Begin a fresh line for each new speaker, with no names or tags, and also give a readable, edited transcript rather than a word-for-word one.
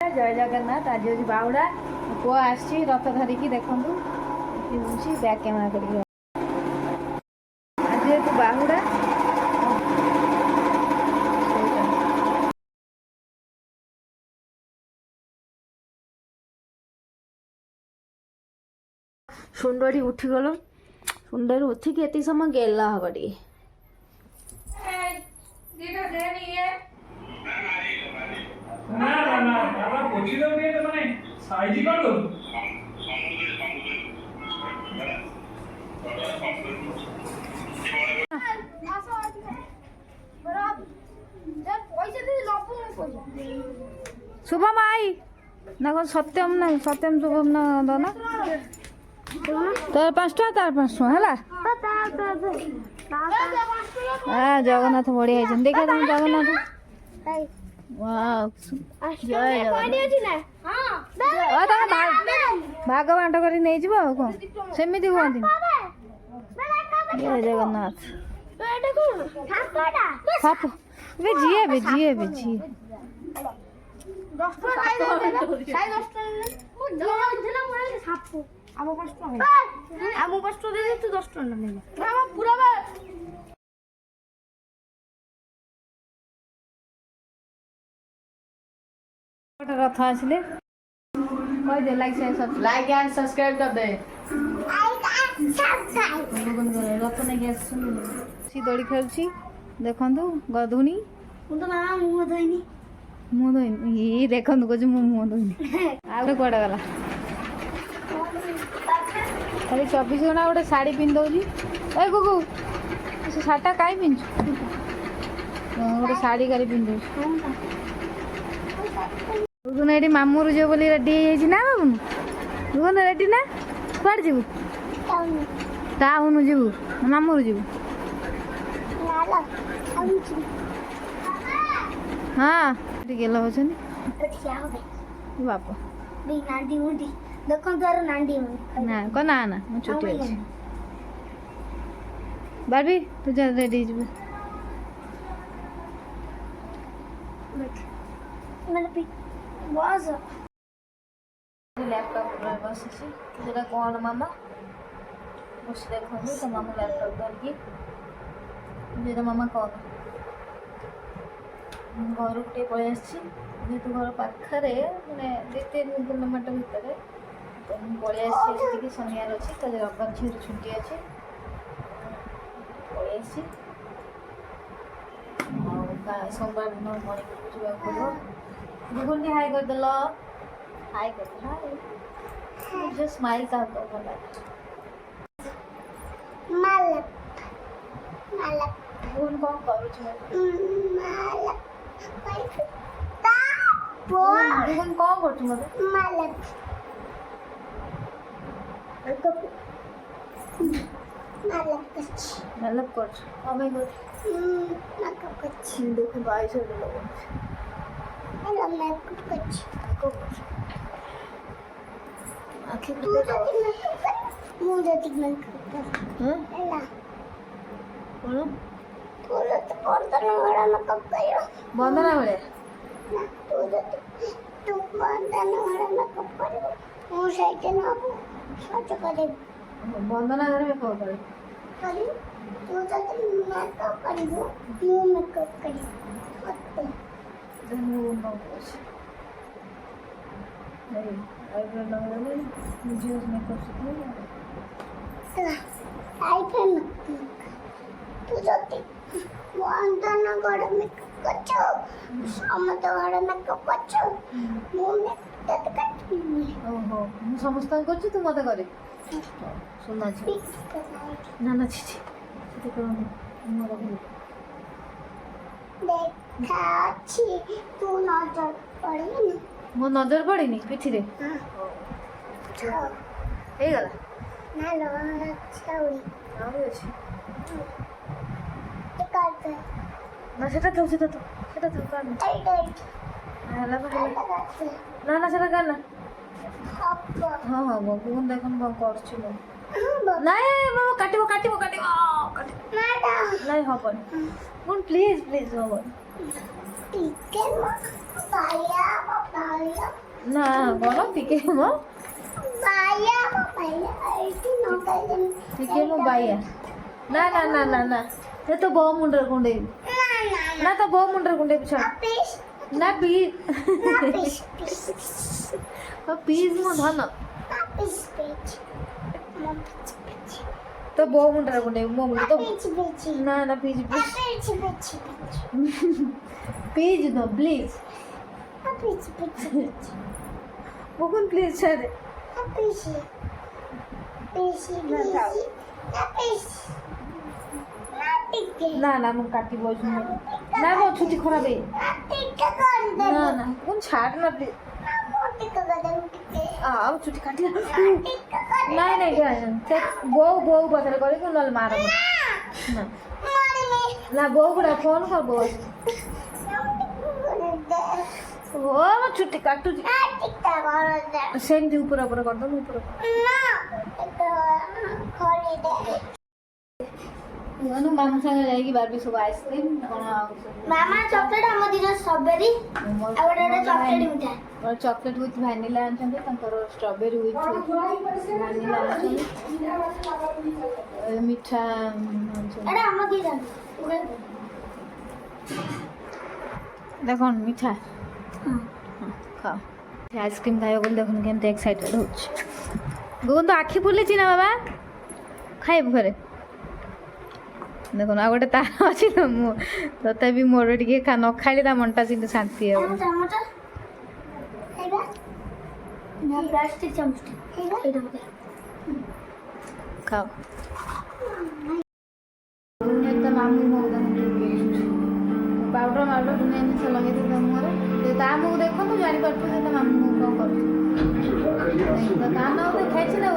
जय जगन्नाथ। आज हूँ बाहुड़ा पुओ आसी रथ धरिकी देखूँ बैक कैमेरा कर आज जेहतु बाहुड़ा सुंदरी उठीगल सुंदर उठिक ये समय गेला हम टे शुभम आई ना कौन सत्यम ना सत्यम शुभम ना दाना तार 5 टा तार 5 है जगन्नाथ बढ़िया है देखा तुम जगन्नाथ भाग बांट कर नहीं कौन सेमती कहती जय जगन्नाथ जीए जीए जीए रथ आसिले कह दे लाइक एंड सब्सक्राइब कर दे रथ नहीं सी दड़ी खेलुची देखंतु गधुनी मुँह धोनी ये देखंतु कह मुँह धोनी आगे कड़े गला खाली 24 घंटा गोटे शाढ़ी पिंधि ए गुगु से शाढ़ीटा कहीं पिंधु गोटे शाढ़ी काली पिंधु गुगुन ये मामू जो बोली रेडी ना बाबू गुगुन रेडी ना कुआड़े जीवु टाउन जीवु मामू जीवु हाँ गेल हो बापा देखो तार नांडी ना को ना ना मु छुट्टी अछि बारबी तू जा रेडी जीवु मैंने भी वाज लैपटॉप पर बस छी जेरा कोन मामा बस देखो तो मामा लैपटॉप धरकी जेरा मामा कोन घर गोटे पलि जेहेतु घर पाखे मैंने 2-3 किलोमीटर भितर तो पलि आसी शनिवार अच्छी तो रविवार झील छुट्टी अच्छी पलि आसी सोमवार दिन मणिपुर को जावाक पड़ो गुगुन हाई करदेल हाई कर हाई जो स्माइल का भल गुगुन कौन गुगुन कौन कर मेकअप कर देखो बाई से बंदना बेले बंदना मेकअप करे समस्त तू मत करे सुना ना ना छी मो नजर पड़नी पिठी रे ना सेटा था ना ना सेटा करना हाँ हाँ गुगुन देख काटो काटो काटो नहीं हम प्लीज प्लीज हम ନା କ'ଣ ଟିକେ ମୋ ଟିକେ ମୋ ବାଇଆ ନା ନା ନା ନା ନା ଏ ତ ବୋଉ ମୁଣ୍ଡରେ କୁଣ୍ଡେଇବି ନା ତ ବୋଉ ମୁଣ୍ଡରେ କୁଣ୍ଡେଇବି ଛାଡ଼ ନା ପିସ୍ ମୋ ଧନ ତ ବୋଉ ମୁଣ୍ଡରେ କୁଣ୍ଡେଇବି ମୋ ମୁଣ୍ଡ ତ ନା ନା ପିଜ୍ ପିଜ୍ ନ ପ୍ଲିଜ୍ বকুন প্লিজ ছেড়ে না না আমি কাটি বলছি না গো ছুটি খরাবে না না কোন ছাড় না প্লিজ ଆଉ ଛୁଟି କାଟି ନାଇଁ ନାଇଁ ବୋଉ ବୋଉ ପାଖରେ କରିକି ନହେଲେ ମାର ନା ନା ବୋଉ ଗୁଡ଼ା ଫୋନ୍ କର ବୋଉ ଓ ମୋ ଛୁଟି କାଟୁଛି ସେମିତି ଉପର ଉପର କରିଦେବୁ ଉପର ମାମୁଁ ସାଙ୍ଗେ ଯାଇକି ବାବି ସବୁ ଆଇସ୍କ୍ରିମ୍ କ'ଣ ଆଉ
ମାମା ଚକୋଲେଟ୍ ଆମ ଦିନ ଷ୍ଟ୍ରବେରୀ ଆଉ ଗୋଟେ ଚକୋଲେଟ୍ ମିଠା
ଚକୋଲେଟ୍ ୱିଥ୍ ଭାନିଲା ଆଣିଛନ୍ତି ତାଙ୍କର ଷ୍ଟ୍ରବେରୀ ୱିଥ୍ ଭାନିଲା ଆଣିଛନ୍ତି ମିଠା
ଏଇଟା ଆମ ଦିନ
ଦେଖୁନ ମିଠା ଖାଅ ଆଇସ୍କ୍ରିମ୍ ଖାଇବ ବୋଲି ଦେଖୁନ କେମିତି ଏକ୍ସାଇଟେଡ୍ ହେଉଛି ଗୁଗୁନ ତ ଆଖି ଫୁଲିଛି ନା ବାବା ଖାଇବୁ ଘରେ ଦେଖୁନ ଆଉ ଗୋଟେ ତାର ଅଛି ତ ମୁଁ ତଥାପି ମୋର ଟିକେ ନ ଖାଇଲେ ତା ମନଟା ସେମିତି ଶାନ୍ତି ହେବ ଖାଅ ମାମୁଁ ପାଉଡ଼ର ମାଉଡ଼ର ଦୁନିଆ ଜିନିଷ ଲଗେଇଦେଇ ତା ମୁହଁରେ ତା ମୁହଁକୁ ଦେଖନ୍ତୁ ଜାଣିପାରୁଥିବ ତା ମାମୁଁ କ'ଣ କରୁଛି କାନ ଖାଇଛି ନା